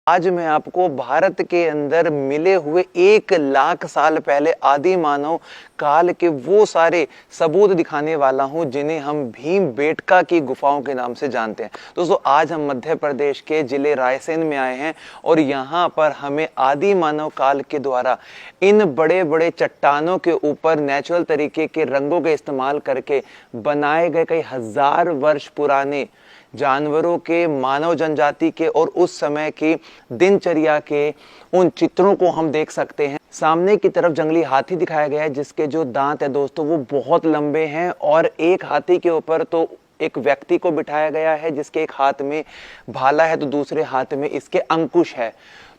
आज मैं आपको भारत के अंदर मिले हुए 1 लाख साल पहले आदि मानव काल के वो सारे सबूत दिखाने वाला हूं जिन्हें हम भीमबेटका की गुफाओं के नाम से जानते हैं। दोस्तों, आज हम मध्य प्रदेश के जिले रायसेन में आए हैं और यहाँ पर हमें आदि मानव काल के द्वारा इन बड़े बड़े चट्टानों के ऊपर नेचुरल तरीके के रंगों के इस्तेमाल करके बनाए गए कई हजार वर्ष पुराने जानवरों के, मानव जनजाति के और उस समय की दिनचर्या के उन चित्रों को हम देख सकते हैं। सामने की तरफ जंगली हाथी दिखाया गया है जिसके जो दांत है दोस्तों वो बहुत लंबे हैं और एक हाथी के ऊपर तो एक व्यक्ति को बिठाया गया है जिसके एक हाथ में भाला है तो दूसरे हाथ में इसके अंकुश है।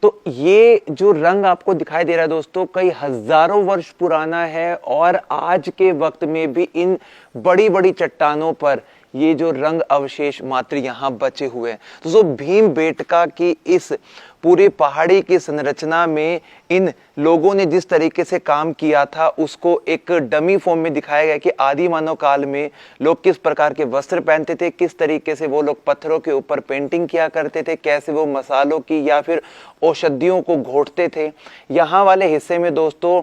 तो ये जो रंग आपको दिखाई दे रहा है दोस्तों कई हजारों वर्ष पुराना है और आज के वक्त में भी इन बड़ी बड़ी चट्टानों पर ये जो रंग अवशेष मात्र यहाँ बचे हुए हैं। तो भीमबेटका की इस पूरी पहाड़ी की संरचना में इन लोगों ने जिस तरीके से काम किया था उसको एक डमी फॉर्म में दिखाया गया कि आदि मानव काल में लोग किस प्रकार के वस्त्र पहनते थे, किस तरीके से वो लोग पत्थरों के ऊपर पेंटिंग किया करते थे, कैसे वो मसालों की या फिर औषधियों को घोटते थे। यहाँ वाले हिस्से में दोस्तों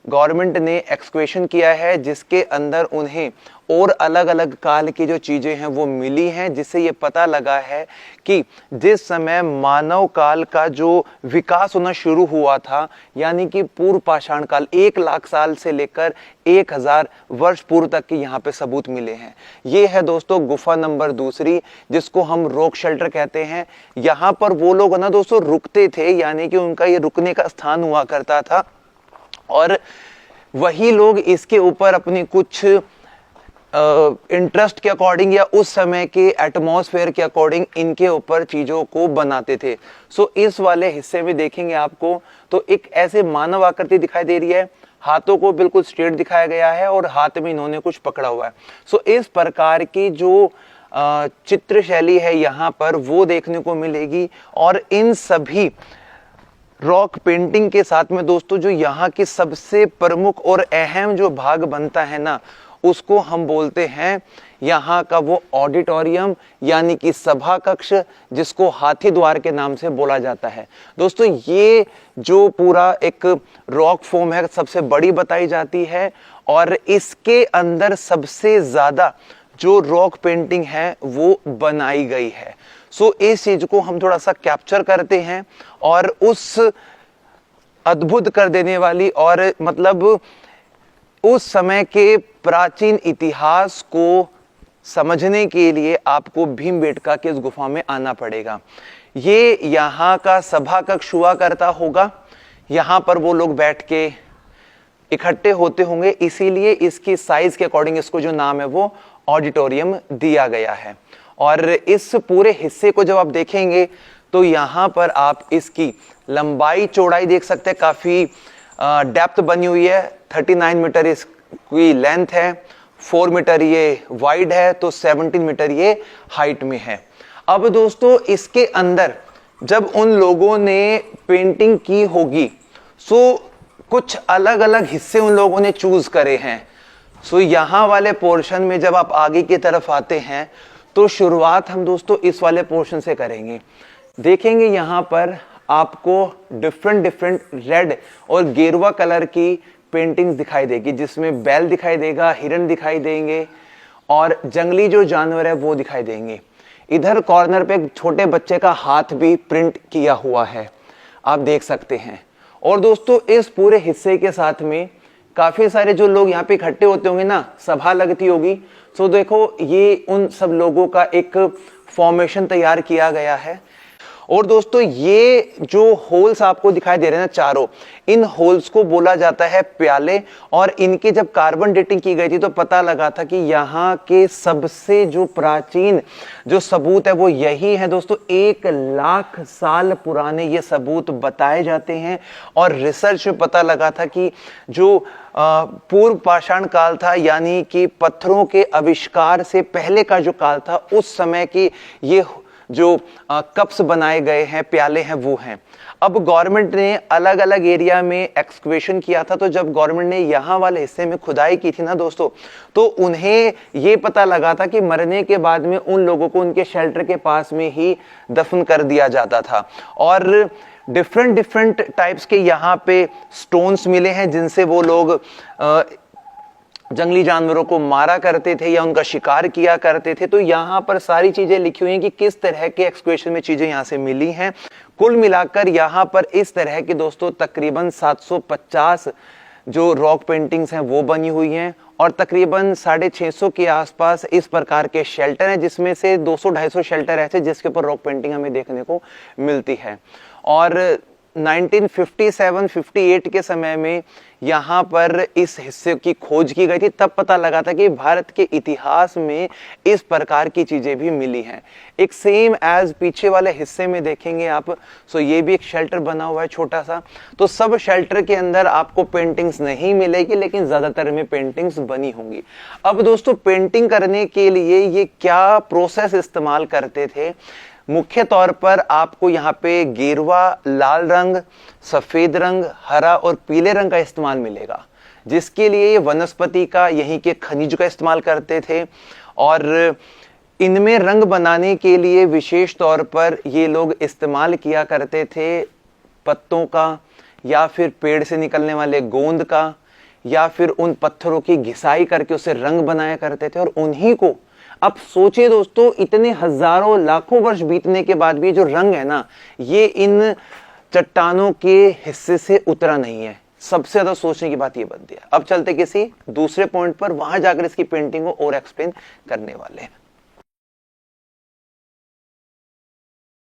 गवर्नमेंट ने एक्सक्वेशन किया है जिसके अंदर उन्हें और अलग अलग काल की जो चीजें हैं वो मिली हैं, जिससे ये पता लगा है कि जिस समय मानव काल का जो विकास होना शुरू हुआ था यानी कि पूर्व पाषाण काल 1 लाख साल से लेकर 1000 वर्ष पूर्व तक के यहाँ पे सबूत मिले हैं। ये है दोस्तों गुफा नंबर दूसरी जिसको हम रॉक शेल्टर कहते हैं। यहाँ पर वो लोग ना दोस्तों रुकते थे यानी कि उनका ये रुकने का स्थान हुआ करता था और वही लोग इसके ऊपर अपनी कुछ इंटरेस्ट के अकॉर्डिंग या उस समय के एटमॉस्फेयर के अकॉर्डिंग इनके ऊपर चीजों को बनाते थे। सो इस वाले हिस्से में देखेंगे आपको तो एक ऐसे मानव आकृति दिखाई दे रही है, हाथों को बिल्कुल स्ट्रेट दिखाया गया है और हाथ में इन्होंने कुछ पकड़ा हुआ है। सो इस प्रकार की जो चित्र शैली है यहाँ पर वो देखने को मिलेगी और इन सभी रॉक पेंटिंग के साथ में दोस्तों जो यहाँ की सबसे प्रमुख और अहम जो भाग बनता है ना उसको हम बोलते हैं यहाँ का वो ऑडिटोरियम यानी कि सभा कक्ष जिसको हाथी द्वार के नाम से बोला जाता है। दोस्तों ये जो पूरा एक रॉक फॉर्म है सबसे बड़ी बताई जाती है और इसके अंदर सबसे ज्यादा जो रॉक पेंटिंग है वो बनाई गई है। सो इस चीज को हम थोड़ा सा कैप्चर करते हैं और उस अद्भुत कर देने वाली और मतलब उस समय के प्राचीन इतिहास को समझने के लिए आपको भीमबेटका की इस गुफा में आना पड़ेगा। ये यहाँ का सभा कक्ष हुआ करता होगा, यहाँ पर वो लोग बैठ के इकट्ठे होते होंगे, इसीलिए इसकी साइज के अकॉर्डिंग इसको जो नाम है वो ऑडिटोरियम दिया गया है। और इस पूरे हिस्से को जब आप देखेंगे तो यहाँ पर आप इसकी लंबाई चौड़ाई देख सकते हैं, काफी डेप्थ बनी हुई है। 39 मीटर इसकी लेंथ है, 4 मीटर ये वाइड है तो 17 मीटर ये हाइट में है। अब दोस्तों इसके अंदर जब उन लोगों ने पेंटिंग की होगी सो कुछ अलग अलग हिस्से उन लोगों ने चूज करे हैं। सो यहाँ वाले पोर्शन में जब आप आगे की तरफ आते हैं तो शुरुआत हम दोस्तों इस वाले पोर्शन से करेंगे। देखेंगे यहाँ पर आपको डिफरेंट रेड और गेरुआ कलर की पेंटिंग्स दिखाई देगी जिसमें बैल दिखाई देगा, हिरण दिखाई देंगे और जंगली जो जानवर है वो दिखाई देंगे। इधर कॉर्नर पे एक छोटे बच्चे का हाथ भी प्रिंट किया हुआ है, आप देख सकते हैं। और दोस्तों इस पूरे हिस्से के साथ में काफी सारे जो लोग यहाँ पे इकट्ठे होते होंगे ना, सभा लगती होगी। सो देखो ये उन सब लोगों का एक फॉर्मेशन तैयार किया गया है। और दोस्तों ये जो होल्स आपको दिखाई दे रहे हैं ना चारों, इन होल्स को बोला जाता है प्याले और इनके जब कार्बन डेटिंग की गई थी तो पता लगा था कि यहाँ के सबसे जो प्राचीन जो सबूत है वो यही है दोस्तों। 1 लाख साल पुराने ये सबूत बताए जाते हैं और रिसर्च में पता लगा था कि जो पूर्व पाषाण काल था यानी कि पत्थरों के आविष्कार से पहले का जो काल था उस समय की ये जो कप्स बनाए गए हैं, प्याले हैं, वो हैं। अब गवर्नमेंट ने अलग अलग एरिया में एक्सकवेशन किया था, तो जब गवर्नमेंट ने यहाँ वाले हिस्से में खुदाई की थी ना दोस्तों, तो उन्हें ये पता लगा था कि मरने के बाद में उन लोगों को उनके शेल्टर के पास में ही दफन कर दिया जाता था। और डिफरेंट टाइप्स के यहाँ पे स्टोन्स मिले हैं जिनसे वो लोग जंगली जानवरों को मारा करते थे या उनका शिकार किया करते थे। तो यहाँ पर सारी चीजें लिखी हुई हैं कि किस तरह के एक्सकवेशन में चीजें यहाँ से मिली हैं। कुल मिलाकर यहाँ पर इस तरह की दोस्तों तकरीबन 750 जो रॉक पेंटिंग्स हैं वो बनी हुई हैं, और तकरीबन 650 के आसपास इस प्रकार के शेल्टर हैं, जिसमें से 200-250 शेल्टर ऐसे जिसके ऊपर रॉक पेंटिंग हमें देखने को मिलती है। और 1957-58 के समय में यहाँ पर इस हिस्से की खोज की गई थी, तब पता लगा था कि भारत के इतिहास में इस प्रकार की चीजें भी मिली हैं। एक सेम एज पीछे वाले हिस्से में देखेंगे आप, सो ये भी एक शेल्टर बना हुआ है छोटा सा। तो सब शेल्टर के अंदर आपको पेंटिंग्स नहीं मिलेगी, लेकिन ज्यादातर में पेंटिंग्स बनी होंगी। अब दोस्तों पेंटिंग करने के लिए ये क्या प्रोसेस इस्तेमाल करते थे, मुख्य तौर पर आपको यहाँ पे गेरुआ, लाल रंग, सफेद रंग, हरा और पीले रंग का इस्तेमाल मिलेगा, जिसके लिए वनस्पति का, यहीं के खनिज का इस्तेमाल करते थे। और इनमें रंग बनाने के लिए विशेष तौर पर ये लोग इस्तेमाल किया करते थे पत्तों का, या फिर पेड़ से निकलने वाले गोंद का, या फिर उन पत्थरों की घिसाई करके उसे रंग बनाया करते थे। और उन्हीं को अब सोचिए दोस्तों, इतने हजारों लाखों वर्ष बीतने के बाद भी जो रंग है ना, ये इन चट्टानों के हिस्से से उतरा नहीं है। सबसे ज्यादा सोचने की बात ये बनती है। अब चलते किसी दूसरे पॉइंट पर, वहां जाकर इसकी पेंटिंग को और एक्सप्लेन करने वाले हैं।